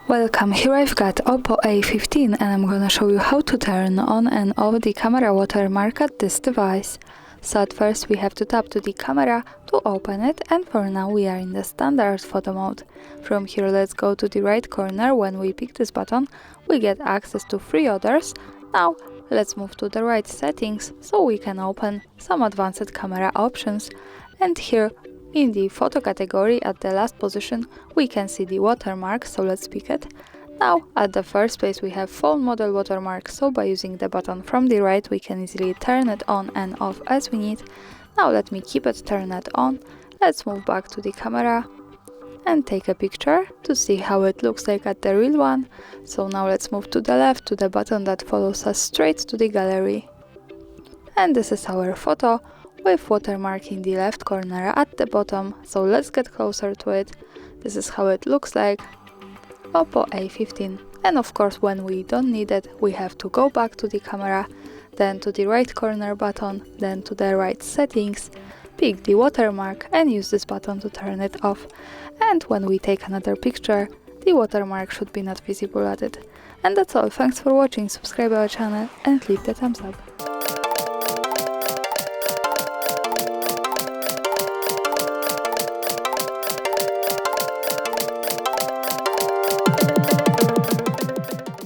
Welcome, here I've got OPPO A15 and I'm gonna show you how to turn on and off the camera watermark at this device. So at first we have to tap to the camera to open it, and for now we are in the standard photo mode. From here let's go to the right corner. When we pick this button we get access to 3 others. Now let's move to the right settings so we can open some advanced camera options, and here in the photo category at the last position we can see the watermark, so let's pick it. Now at the first place we have phone model watermark, so by using the button from the right we can easily turn it on and off as we need. Now let me keep it turned on. Let's move back to the camera and take a picture to see how it looks like at the real one. So now let's move to the left to the button that follows us straight to the gallery. And this is our photo with watermark in the left corner at the bottom, so let's get closer to it. This is how it looks like, OPPO A15. And of course when we don't need it we have to go back to the camera, then to the right corner button, then to the right settings, pick the watermark and use this button to turn it off. And when we take another picture the watermark should be not visible at it. And that's all, thanks for watching, subscribe our channel and leave the thumbs up.